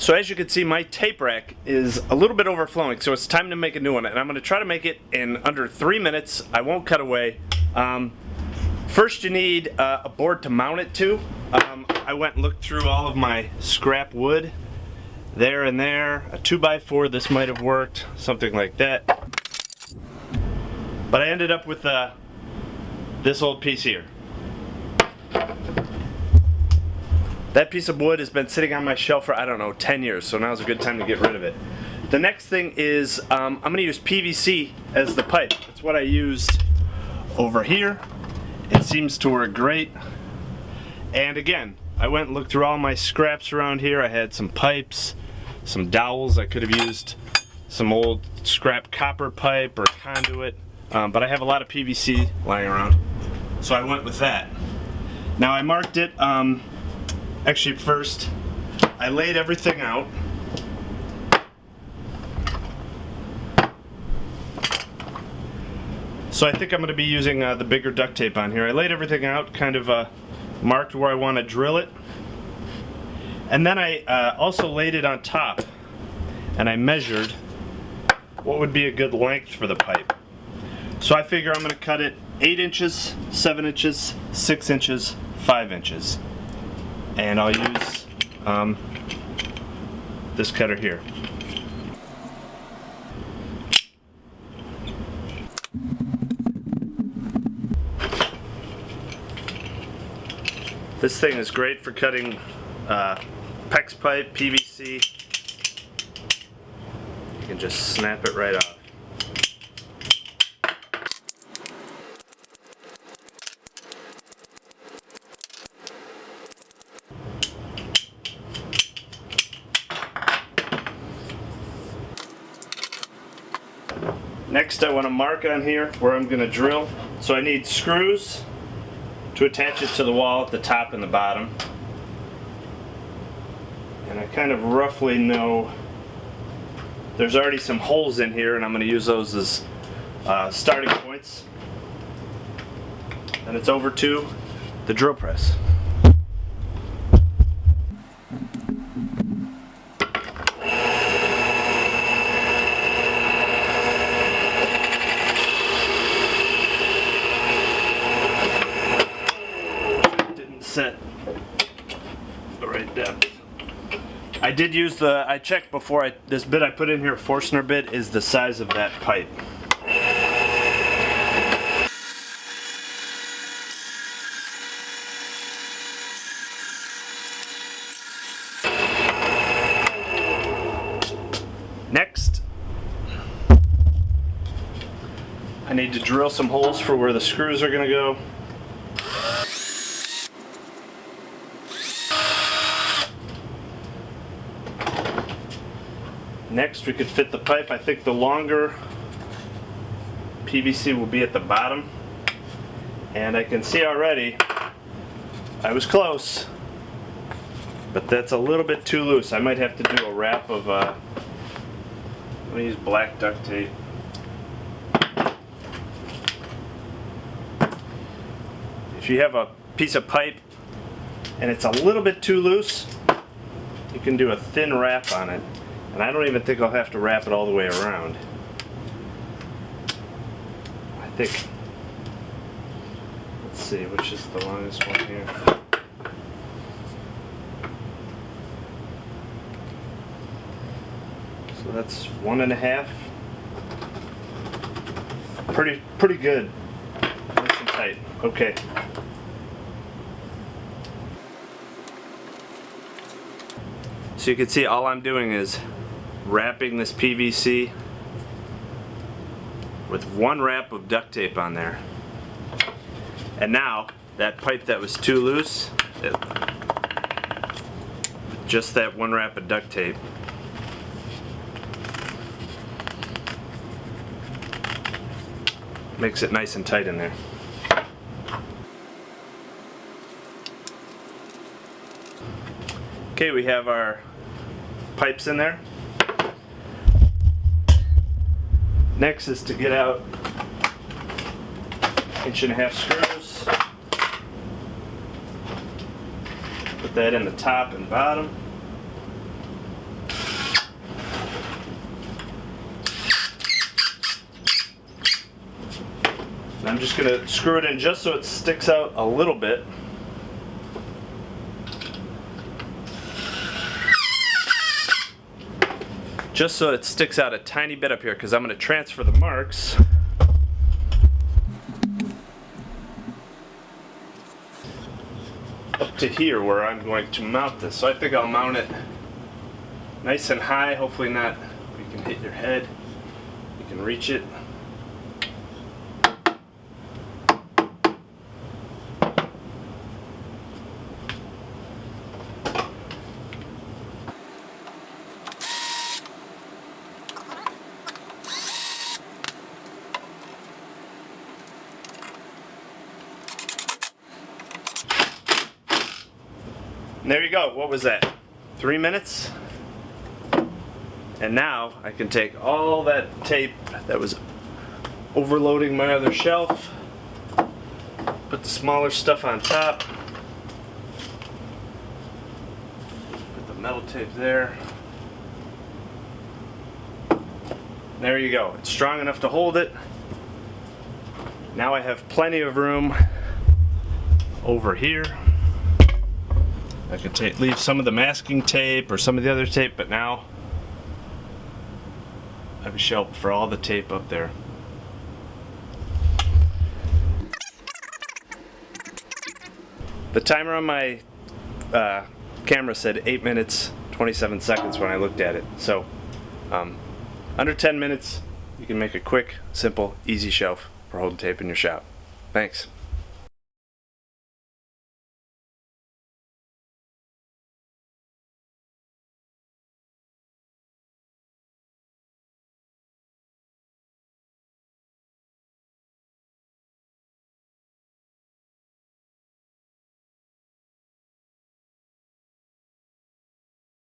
So as you can see, my tape rack is a little bit overflowing, so it's time to make a new one, and I'm going to try to make it in under 3 minutes. I won't cut away. First you need a board to mount it to. I went and looked through all of my scrap wood. There and there, a 2x4, this might have worked, something like that. But I ended up with this old piece here. That piece of wood has been sitting on my shelf for, I don't know, 10 years, so now's a good time to get rid of it. The next thing is, I'm going to use PVC as the pipe. That's what I used over here. It seems to work great. And again, I went and looked through all my scraps around here. I had some pipes, some dowels. I could have used some old scrap copper pipe or conduit, but I have a lot of PVC lying around, so I went with that. Now I marked it. Actually, first, I laid everything out. So I think I'm going to be using the bigger duct tape on here. I laid everything out, kind of marked where I want to drill it. And then I also laid it on top, and I measured what would be a good length for the pipe. So I figure I'm going to cut it 8 inches, 7 inches, 6 inches, 5 inches. And I'll use this cutter here. This thing is great for cutting PEX pipe, PVC. You can just snap it right off. Next, I want to mark on here where I'm going to drill. So I need screws to attach it to the wall at the top and the bottom. And I kind of roughly know there's already some holes in here, and I'm going to use those as starting points. And it's over to the drill press. Set the right depth. I did use I checked before this bit I put in here, Forstner bit, is the size of that pipe. Next, I need to drill some holes for where the screws are going to go. Next, we could fit the pipe. I think the longer PVC will be at the bottom. And I can see already, I was close, but that's a little bit too loose. I might have to do a wrap of, I'm going to use black duct tape. If you have a piece of pipe and it's a little bit too loose, you can do a thin wrap on it. And I don't even think I'll have to wrap it all the way around. I think, let's see, which is the longest one here. So that's 1.5. Pretty good. Nice and tight. Okay. So you can see all I'm doing is wrapping this PVC with one wrap of duct tape on there. And now that pipe that was too loose, just that one wrap of duct tape, makes it nice and tight in there. Okay, we have our pipes in there. Next is to get out 1.5 screws. Put that in the top and bottom. And I'm just gonna screw it in just so it sticks out a little bit. Just so it sticks out a tiny bit up here, because I'm gonna transfer the marks up to here where I'm going to mount this. So I think I'll mount it nice and high, hopefully not, you can hit your head, you can reach it. And there you go. What was that? 3 minutes? And now I can take all that tape that was overloading my other shelf, put the smaller stuff on top, put the metal tape there. There you go. It's strong enough to hold it. Now I have plenty of room over here. I could leave some of the masking tape or some of the other tape, but now I have a shelf for all the tape up there. The timer on my camera said 8 minutes 27 seconds when I looked at it. So under 10 minutes you can make a quick, simple, easy shelf for holding tape in your shop. Thanks.